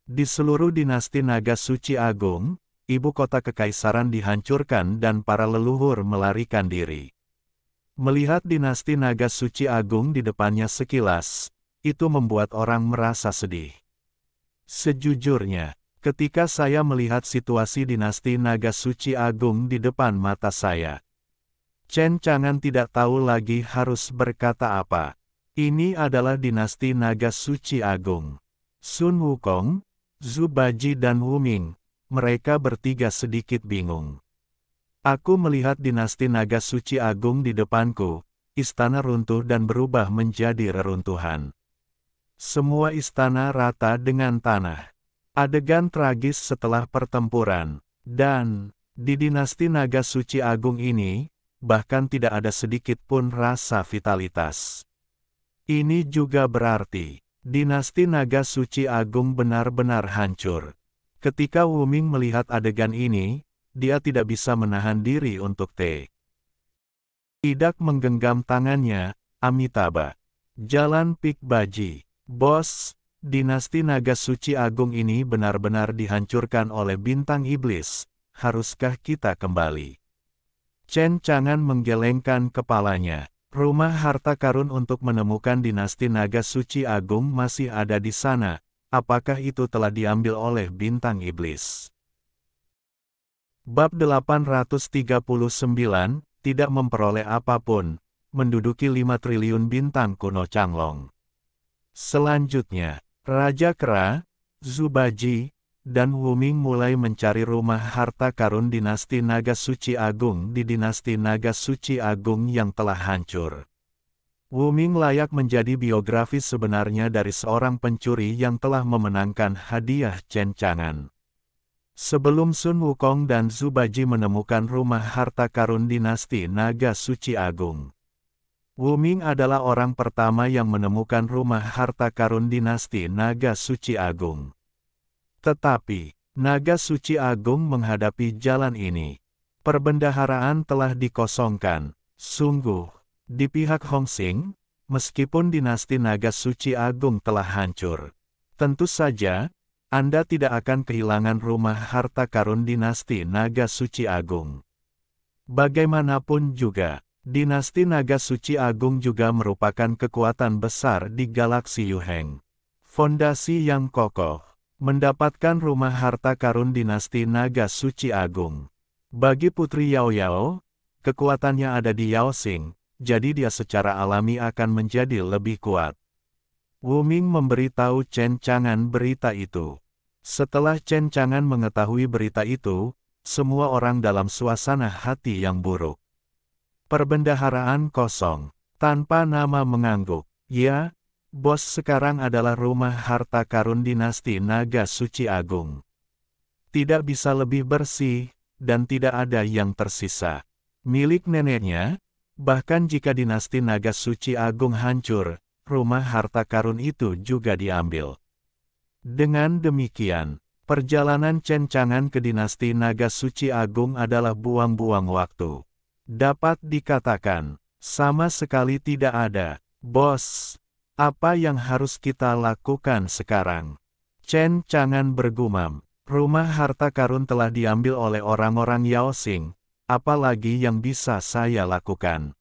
Di seluruh dinasti Naga Suci Agung, ibu kota kekaisaran dihancurkan dan para leluhur melarikan diri. Melihat dinasti Naga Suci Agung di depannya sekilas, itu membuat orang merasa sedih. Sejujurnya, ketika saya melihat situasi dinasti Naga Suci Agung di depan mata saya, Chen Chang'an tidak tahu lagi harus berkata apa. Ini adalah dinasti Naga Suci Agung. Sun Wukong, Zhu Baji dan Wu Ming, mereka bertiga sedikit bingung. Aku melihat dinasti Naga Suci Agung di depanku, istana runtuh dan berubah menjadi reruntuhan. Semua istana rata dengan tanah. Adegan tragis setelah pertempuran. Dan, di dinasti Naga Suci Agung ini, bahkan tidak ada sedikit pun rasa vitalitas. Ini juga berarti, dinasti Naga Suci Agung benar-benar hancur. Ketika Wu Ming melihat adegan ini, dia tidak bisa menahan diri untuk tidak menggenggam tangannya. Amitabha. Jalan Pik Baji. Bos, dinasti Naga Suci Agung ini benar-benar dihancurkan oleh bintang iblis. Haruskah kita kembali? Chen Chang'an menggelengkan kepalanya. Rumah harta karun untuk menemukan dinasti Naga Suci Agung masih ada di sana. Apakah itu telah diambil oleh bintang iblis? Bab 839, tidak memperoleh apapun, menduduki 5 triliun bintang kuno Changlong. Selanjutnya, Raja Kera, Zhu Baji, dan Wu Ming mulai mencari rumah harta karun dinasti Naga Suci Agung di dinasti Naga Suci Agung yang telah hancur. Wu Ming layak menjadi biografi sebenarnya dari seorang pencuri yang telah memenangkan hadiah Chen Chang'an. Sebelum Sun Wukong dan Zhu Baji menemukan rumah harta karun dinasti Naga Suci Agung, Wu Ming adalah orang pertama yang menemukan rumah harta karun dinasti Naga Suci Agung. Tetapi, Naga Suci Agung menghadapi jalan ini. Perbendaharaan telah dikosongkan. Sungguh, di pihak Hongxing, meskipun dinasti Naga Suci Agung telah hancur, tentu saja, Anda tidak akan kehilangan rumah harta karun dinasti Naga Suci Agung. Bagaimanapun juga, dinasti Naga Suci Agung juga merupakan kekuatan besar di galaksi Yuheng. Fondasi yang kokoh. Mendapatkan rumah harta karun dinasti Naga Suci Agung. Bagi Putri Yao Yao, kekuatannya ada di Yaoxing, jadi dia secara alami akan menjadi lebih kuat. Wu Ming memberitahu Chen Chang'an berita itu. Setelah Chen Chang'an mengetahui berita itu, semua orang dalam suasana hati yang buruk. Perbendaharaan kosong, tanpa nama mengangguk. Ya, bos sekarang adalah rumah harta karun dinasti Naga Suci Agung. Tidak bisa lebih bersih, dan tidak ada yang tersisa. Milik neneknya, bahkan jika dinasti Naga Suci Agung hancur, rumah harta karun itu juga diambil. Dengan demikian, perjalanan Chen Chang'an ke dinasti Naga Suci Agung adalah buang-buang waktu. Dapat dikatakan, sama sekali tidak ada, bos. Apa yang harus kita lakukan sekarang? Chen Chang'an bergumam, rumah harta karun telah diambil oleh orang-orang Yaoxing, apalagi yang bisa saya lakukan?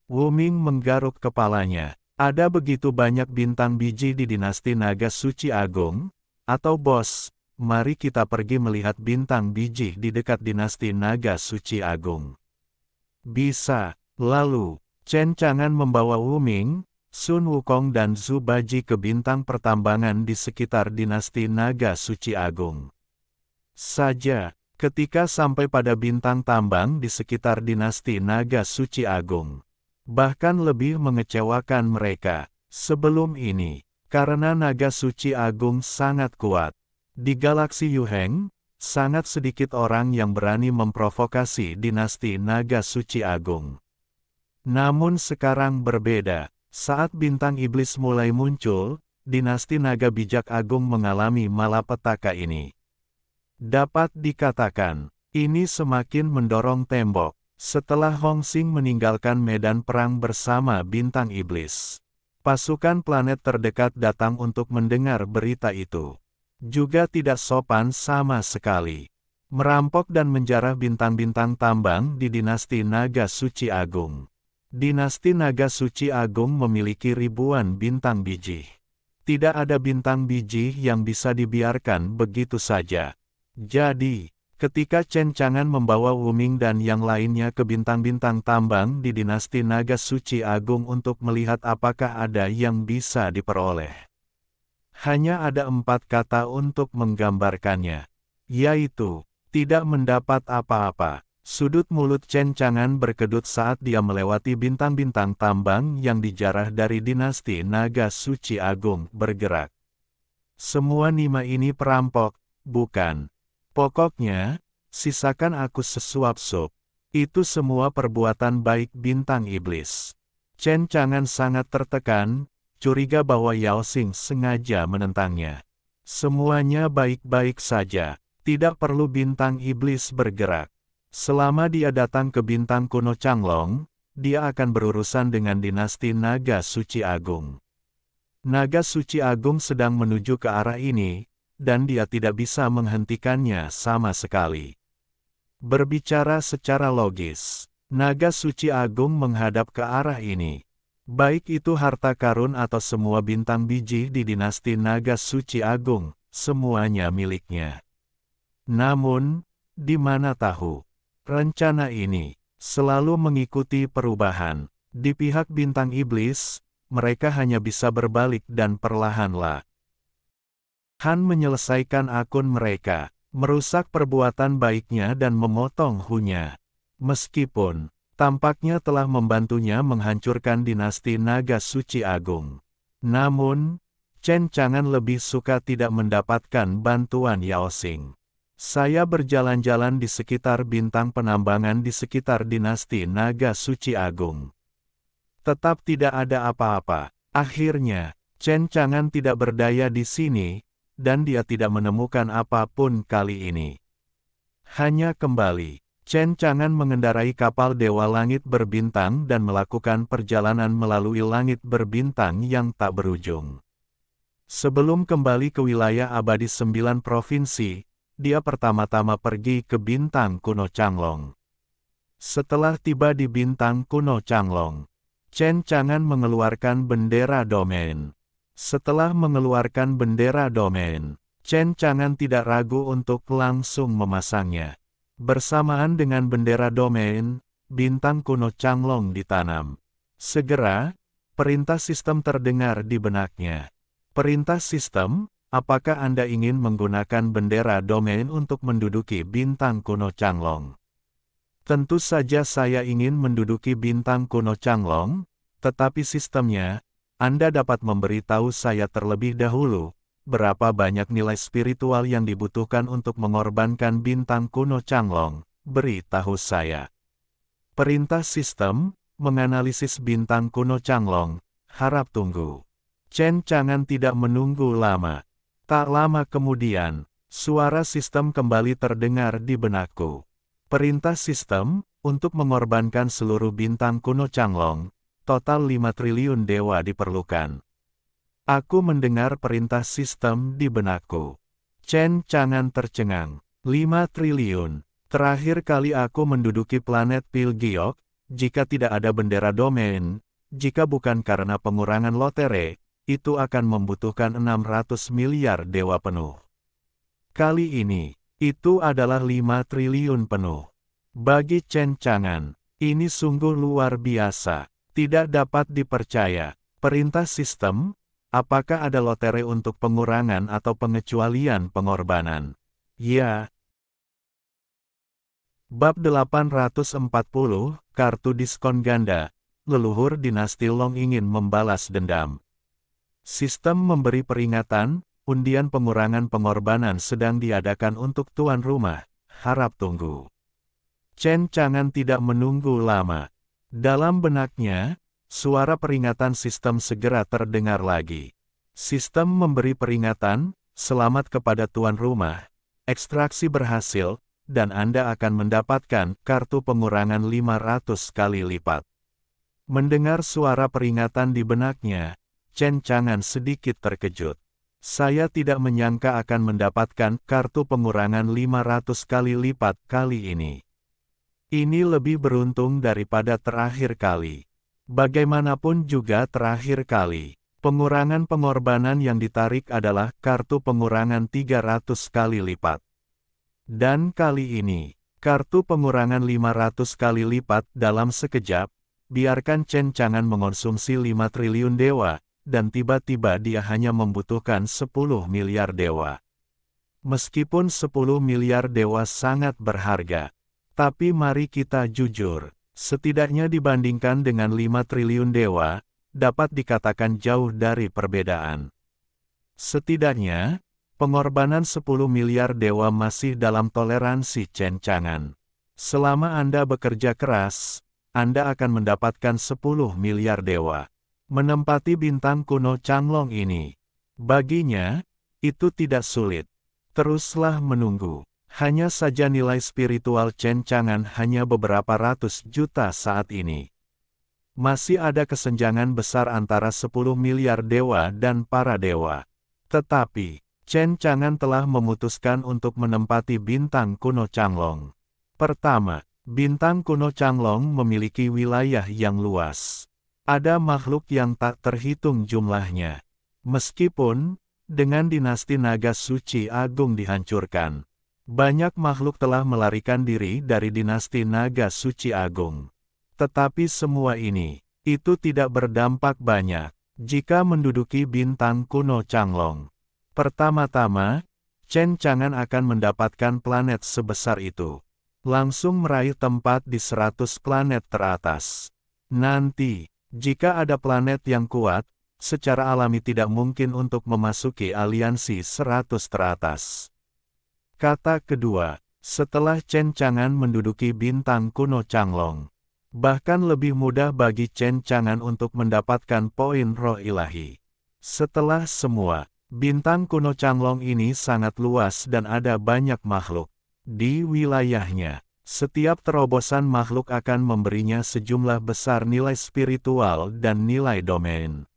Wu Ming menggaruk kepalanya, ada begitu banyak bintang biji di dinasti Naga Suci Agung, atau bos, mari kita pergi melihat bintang biji di dekat dinasti naga suci agung. Bisa. Lalu, Chen Chang'an membawa Wu Ming, Sun Wukong dan Zhu Baji ke bintang pertambangan di sekitar dinasti naga suci agung. Saja, ketika sampai pada bintang tambang di sekitar dinasti naga suci agung, bahkan lebih mengecewakan mereka, sebelum ini, karena naga suci agung sangat kuat. Di galaksi Yuheng, sangat sedikit orang yang berani memprovokasi dinasti naga suci agung. Namun sekarang berbeda, saat bintang iblis mulai muncul, dinasti naga bijak agung mengalami malapetaka ini. Dapat dikatakan, ini semakin mendorong tembok, setelah Hong Xing meninggalkan medan perang bersama bintang iblis. Pasukan planet terdekat datang untuk mendengar berita itu. Juga tidak sopan sama sekali. Merampok dan menjarah bintang-bintang tambang di dinasti naga suci agung. Dinasti naga suci agung memiliki ribuan bintang biji. Tidak ada bintang biji yang bisa dibiarkan begitu saja. Jadi, ketika Chen Chang'an membawa Wu Ming dan yang lainnya ke bintang-bintang tambang di dinasti naga suci agung untuk melihat apakah ada yang bisa diperoleh. Hanya ada 4 kata untuk menggambarkannya, yaitu, tidak mendapat apa-apa. Sudut mulut Chen Chang'an berkedut saat dia melewati bintang-bintang tambang yang dijarah dari dinasti naga suci agung bergerak. Semua nima ini perampok, bukan? Pokoknya, sisakan aku sesuap sup. Itu semua perbuatan baik bintang iblis. Chen Chang'an sangat tertekan, curiga bahwa Yao Xing sengaja menentangnya. Semuanya baik-baik saja, tidak perlu bintang iblis bergerak. Selama dia datang ke bintang kuno Changlong, dia akan berurusan dengan dinasti naga suci agung. Naga suci agung sedang menuju ke arah ini, dan dia tidak bisa menghentikannya sama sekali. Berbicara secara logis, naga suci agung menghadap ke arah ini. Baik itu harta karun atau semua bintang biji di dinasti naga suci agung, semuanya miliknya. Namun, di mana tahu, rencana ini selalu mengikuti perubahan. Di pihak bintang iblis, mereka hanya bisa berbalik dan perlahan-lahan menyelesaikan akun mereka, merusak perbuatan baiknya dan memotong Hu-nya. Meskipun tampaknya telah membantunya menghancurkan dinasti naga suci agung. Namun, Chen Chang'an lebih suka tidak mendapatkan bantuan Yao Xing. Saya berjalan-jalan di sekitar bintang penambangan di sekitar dinasti naga suci agung. Tetap tidak ada apa-apa. Akhirnya, Chen Chang'an tidak berdaya di sini, dan dia tidak menemukan apapun kali ini. Hanya kembali, Chen Chang'an mengendarai kapal Dewa Langit berbintang dan melakukan perjalanan melalui langit berbintang yang tak berujung. Sebelum kembali ke wilayah abadi 9 provinsi, dia pertama-tama pergi ke bintang kuno Changlong. Setelah tiba di bintang kuno Changlong, Chen Chang'an mengeluarkan bendera domain. Setelah mengeluarkan bendera domain, Chen Chang'an tidak ragu untuk langsung memasangnya. Bersamaan dengan bendera domain, bintang kuno Changlong ditanam. Segera, perintah sistem terdengar di benaknya. Perintah sistem, apakah Anda ingin menggunakan bendera domain untuk menduduki bintang kuno Changlong? Tentu saja saya ingin menduduki bintang kuno Changlong, tetapi sistemnya, Anda dapat memberitahu saya terlebih dahulu, berapa banyak nilai spiritual yang dibutuhkan untuk mengorbankan bintang kuno Changlong, beritahu saya. Perintah sistem, menganalisis bintang kuno Changlong, harap tunggu. Chen Chang'an tidak menunggu lama. Tak lama kemudian, suara sistem kembali terdengar di benakku. Perintah sistem, untuk mengorbankan seluruh bintang kuno Changlong, total 5 triliun dewa diperlukan. Aku mendengar perintah sistem di benakku. Chen Chang'an tercengang. 5 triliun. Terakhir kali aku menduduki planet Pilgiok, jika tidak ada bendera domain, jika bukan karena pengurangan lotere, itu akan membutuhkan 600 miliar dewa penuh. Kali ini, itu adalah 5 triliun penuh. Bagi Chen Chang'an, ini sungguh luar biasa. Tidak dapat dipercaya. Perintah sistem, apakah ada lotre untuk pengurangan atau pengecualian pengorbanan? Ya. Bab 840, Kartu Diskon Ganda. Leluhur dinasti Long ingin membalas dendam. Sistem memberi peringatan, undian pengurangan pengorbanan sedang diadakan untuk tuan rumah. Harap tunggu. Chen Chang'an tidak menunggu lama. Dalam benaknya, suara peringatan sistem segera terdengar lagi. Sistem memberi peringatan, selamat kepada tuan rumah. Ekstraksi berhasil, dan Anda akan mendapatkan kartu pengurangan 500 kali lipat. Mendengar suara peringatan di benaknya, Chen Chang'an sedikit terkejut. Saya tidak menyangka akan mendapatkan kartu pengurangan 500 kali lipat kali ini. Ini lebih beruntung daripada terakhir kali. Bagaimanapun juga terakhir kali, pengurangan pengorbanan yang ditarik adalah kartu pengurangan 300 kali lipat. Dan kali ini, kartu pengurangan 500 kali lipat dalam sekejap, biarkan Chen Chang'an mengonsumsi 5 triliun dewa, dan tiba-tiba dia hanya membutuhkan 10 miliar dewa. Meskipun 10 miliar dewa sangat berharga, tapi mari kita jujur, setidaknya dibandingkan dengan 5 triliun dewa, dapat dikatakan jauh dari perbedaan. Setidaknya, pengorbanan 10 miliar dewa masih dalam toleransi Chen Chang'an. Selama Anda bekerja keras, Anda akan mendapatkan 10 miliar dewa. Menempati bintang kuno Changlong ini, baginya, itu tidak sulit. Teruslah menunggu. Hanya saja nilai spiritual Chen Chang'an hanya beberapa ratus juta saat ini. Masih ada kesenjangan besar antara 10 miliar dewa dan para dewa. Tetapi, Chen Chang'an telah memutuskan untuk menempati bintang kuno Changlong. Pertama, bintang kuno Changlong memiliki wilayah yang luas. Ada makhluk yang tak terhitung jumlahnya. Meskipun, dengan dinasti naga suci agung dihancurkan, banyak makhluk telah melarikan diri dari dinasti naga suci agung. Tetapi semua ini, itu tidak berdampak banyak, jika menduduki bintang kuno Changlong. Pertama-tama, Chen Chang'an akan mendapatkan planet sebesar itu. Langsung meraih tempat di 100 planet teratas. Nanti, jika ada planet yang kuat, secara alami tidak mungkin untuk memasuki aliansi 100 teratas. Kata kedua, setelah Chen Chang'an menduduki bintang kuno Changlong, bahkan lebih mudah bagi Chen Chang'an untuk mendapatkan poin roh ilahi. Setelah semua, bintang kuno Changlong ini sangat luas dan ada banyak makhluk. Di wilayahnya, setiap terobosan makhluk akan memberinya sejumlah besar nilai spiritual dan nilai domain.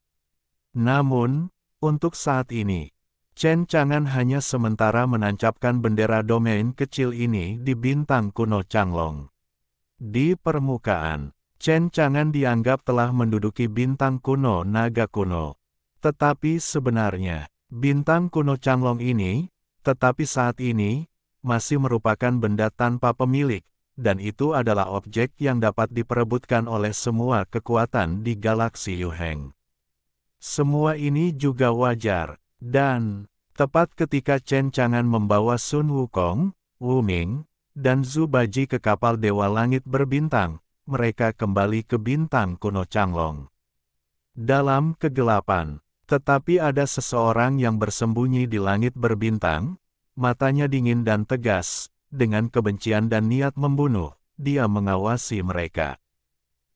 Namun, untuk saat ini, Chen Chang'an hanya sementara menancapkan bendera domain kecil ini di bintang kuno Changlong. Di permukaan, Chen Chang'an dianggap telah menduduki bintang kuno naga kuno. Tetapi sebenarnya, bintang kuno Changlong ini, tetapi saat ini, masih merupakan benda tanpa pemilik, dan itu adalah objek yang dapat diperebutkan oleh semua kekuatan di galaksi Yuheng. Semua ini juga wajar. Dan, tepat ketika Chen Chang'an membawa Sun Wukong, Wu Ming, dan Zhu Baji ke kapal Dewa Langit Berbintang, mereka kembali ke bintang kuno Changlong. Dalam kegelapan, tetapi ada seseorang yang bersembunyi di langit berbintang, matanya dingin dan tegas, dengan kebencian dan niat membunuh, dia mengawasi mereka.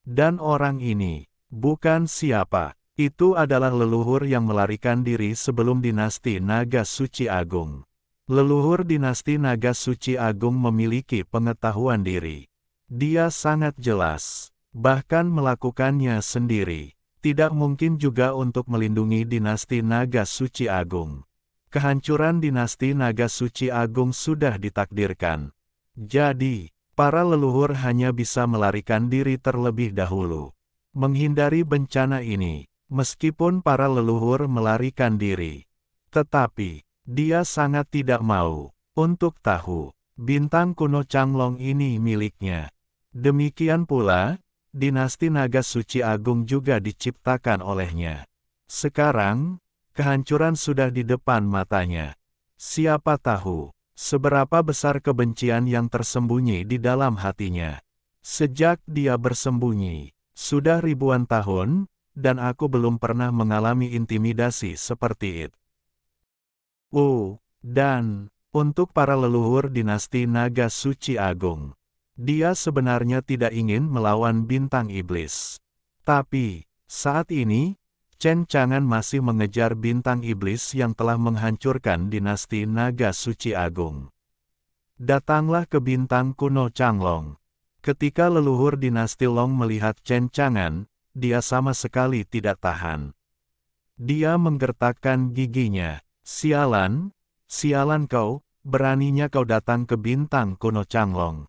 Dan orang ini, bukan siapa. Itu adalah leluhur yang melarikan diri sebelum dinasti Naga Suci Agung. Leluhur dinasti Naga Suci Agung memiliki pengetahuan diri. Dia sangat jelas, bahkan melakukannya sendiri. Tidak mungkin juga untuk melindungi dinasti Naga Suci Agung. Kehancuran dinasti Naga Suci Agung sudah ditakdirkan. Jadi, para leluhur hanya bisa melarikan diri terlebih dahulu. Menghindari bencana ini. Meskipun para leluhur melarikan diri, tetapi, Dia sangat tidak mau untuk tahu bintang kuno Changlong ini miliknya. Demikian pula, dinasti naga suci agung juga diciptakan olehnya. Sekarang, kehancuran sudah di depan matanya. Siapa tahu seberapa besar kebencian yang tersembunyi di dalam hatinya. Sejak dia bersembunyi, sudah ribuan tahun, dan aku belum pernah mengalami intimidasi seperti itu. Dan untuk para leluhur dinasti naga suci agung, dia sebenarnya tidak ingin melawan bintang iblis. Tapi, saat ini, Chen Chang'an masih mengejar bintang iblis yang telah menghancurkan dinasti naga suci agung. Datanglah ke bintang kuno Changlong. Ketika leluhur dinasti Long melihat Chen Chang'an, dia sama sekali tidak tahan. Dia menggertakkan giginya. Sialan, sialan kau, beraninya kau datang ke bintang kuno Changlong.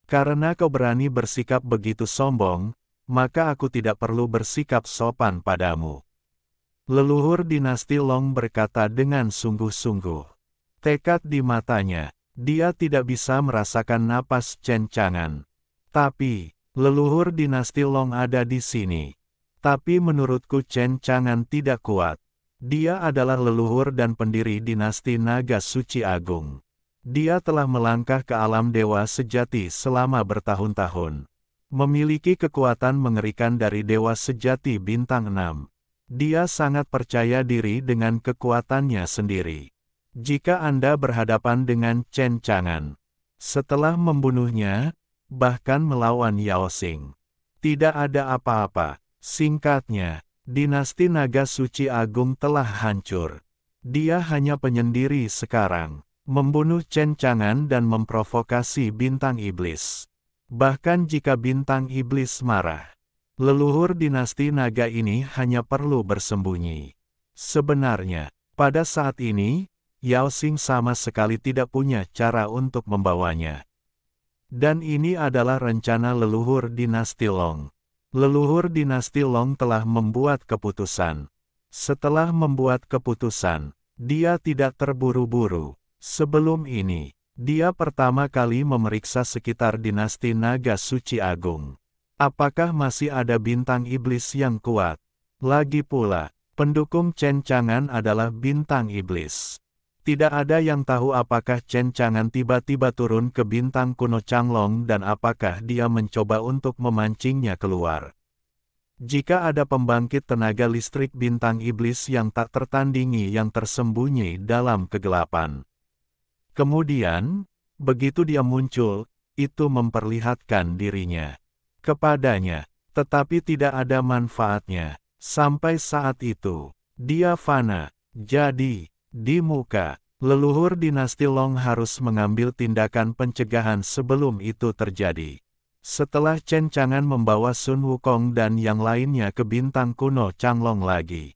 Karena kau berani bersikap begitu sombong, maka aku tidak perlu bersikap sopan padamu. Leluhur dinasti Long berkata dengan sungguh-sungguh. Tekad di matanya, dia tidak bisa merasakan napas Chen Chang'an. Tapi, leluhur dinasti Long ada di sini. Tapi menurutku Chen Chang'an tidak kuat. Dia adalah leluhur dan pendiri dinasti naga suci agung. Dia telah melangkah ke alam dewa sejati selama bertahun-tahun. Memiliki kekuatan mengerikan dari dewa sejati bintang 6. Dia sangat percaya diri dengan kekuatannya sendiri. Jika Anda berhadapan dengan Chen Chang'an, setelah membunuhnya, bahkan melawan Yao Xing, tidak ada apa-apa. Singkatnya, dinasti naga suci agung telah hancur. Dia hanya penyendiri sekarang, membunuh Chen Chang'an dan memprovokasi bintang iblis. Bahkan jika bintang iblis marah, leluhur dinasti naga ini hanya perlu bersembunyi. Sebenarnya, pada saat ini, Yao Xing sama sekali tidak punya cara untuk membawanya. Dan ini adalah rencana leluhur dinasti Long. Leluhur dinasti Long telah membuat keputusan. Setelah membuat keputusan, dia tidak terburu-buru. Sebelum ini, dia pertama kali memeriksa sekitar dinasti naga suci agung. Apakah masih ada bintang iblis yang kuat? Lagi pula, pendukung Chen Chang'an adalah bintang iblis. Tidak ada yang tahu apakah Chen Chang'an tiba-tiba turun ke bintang kuno Changlong dan apakah dia mencoba untuk memancingnya keluar. Jika ada pembangkit tenaga listrik bintang iblis yang tak tertandingi yang tersembunyi dalam kegelapan. Kemudian, begitu dia muncul, itu memperlihatkan dirinya kepadanya, tetapi tidak ada manfaatnya. Sampai saat itu, dia fana. Jadi, di muka, leluhur dinasti Long harus mengambil tindakan pencegahan sebelum itu terjadi. Setelah Chen Chang'an membawa Sun Wukong dan yang lainnya ke bintang kuno Changlong lagi.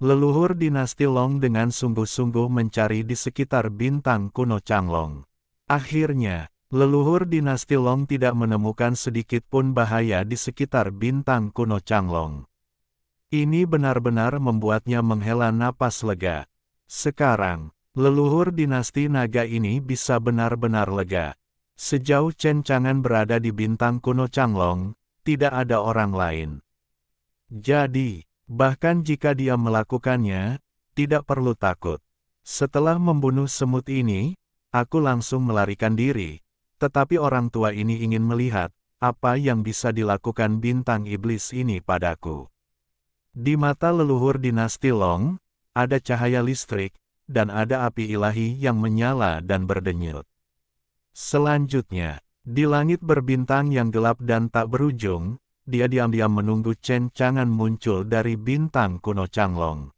Leluhur dinasti Long dengan sungguh-sungguh mencari di sekitar bintang kuno Changlong. Akhirnya, leluhur dinasti Long tidak menemukan sedikit pun bahaya di sekitar bintang kuno Changlong. Ini benar-benar membuatnya menghela napas lega. Sekarang, leluhur dinasti naga ini bisa benar-benar lega. Sejauh Chen Chang'an berada di bintang kuno Changlong, tidak ada orang lain. Jadi, bahkan jika dia melakukannya, tidak perlu takut. Setelah membunuh semut ini, aku langsung melarikan diri. Tetapi orang tua ini ingin melihat, apa yang bisa dilakukan bintang iblis ini padaku. Di mata leluhur dinasti Long, ada cahaya listrik, dan ada api ilahi yang menyala dan berdenyut. Selanjutnya, di langit berbintang yang gelap dan tak berujung, dia diam-diam menunggu Chen Chang'an muncul dari bintang kuno Changlong.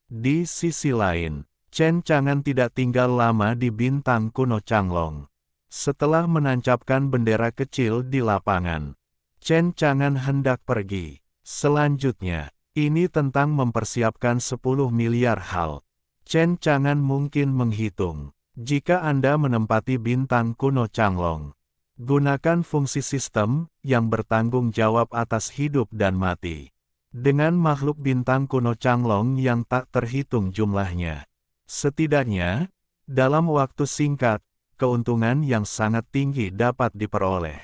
Di sisi lain, Chen Chang'an tidak tinggal lama di bintang kuno Changlong. Setelah menancapkan bendera kecil di lapangan, Chen Chang'an hendak pergi. Selanjutnya, ini tentang mempersiapkan 10 miliar hal. Chen Chang'an mungkin menghitung. Jika Anda menempati bintang kuno Changlong, gunakan fungsi sistem yang bertanggung jawab atas hidup dan mati. Dengan makhluk bintang kuno Changlong yang tak terhitung jumlahnya. Setidaknya, dalam waktu singkat, keuntungan yang sangat tinggi dapat diperoleh.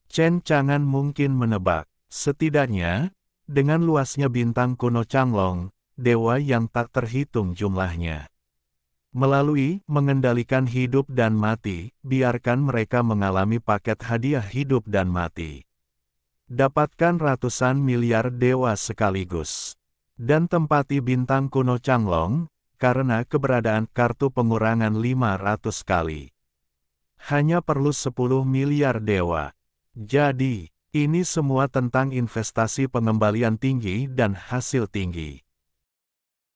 Chen Chang'an mungkin menebak, setidaknya, dengan luasnya bintang kuno Changlong, dewa yang tak terhitung jumlahnya. Melalui mengendalikan hidup dan mati, biarkan mereka mengalami paket hadiah hidup dan mati. Dapatkan ratusan miliar dewa sekaligus. Dan tempati bintang kuno Changlong, karena keberadaan kartu pengurangan 500 kali. Hanya perlu 10 miliar dewa. Jadi, ini semua tentang investasi pengembalian tinggi dan hasil tinggi.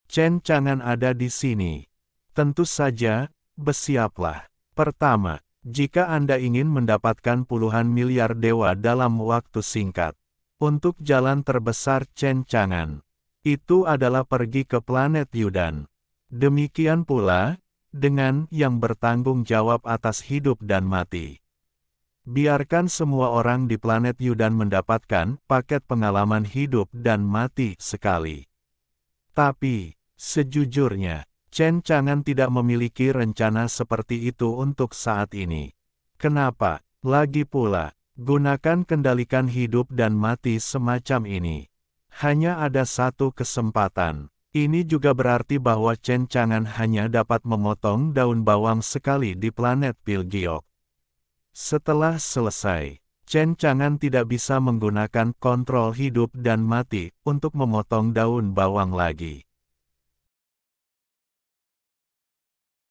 Chen Chang'an ada di sini. Tentu saja, bersiaplah. Pertama, jika Anda ingin mendapatkan puluhan miliar dewa dalam waktu singkat. Untuk jalan terbesar Chen Chang'an, itu adalah pergi ke planet Yudan. Demikian pula, dengan yang bertanggung jawab atas hidup dan mati. Biarkan semua orang di planet Yudan mendapatkan paket pengalaman hidup dan mati sekali. Tapi, sejujurnya, Chen Chang'an tidak memiliki rencana seperti itu untuk saat ini. Kenapa? Lagi pula, gunakan kendalikan hidup dan mati semacam ini. Hanya ada satu kesempatan. Ini juga berarti bahwa Chen Chang'an hanya dapat memotong daun bawang sekali di planet Pilgiok. Setelah selesai, Chen Chang'an tidak bisa menggunakan kontrol hidup dan mati untuk memotong daun bawang lagi.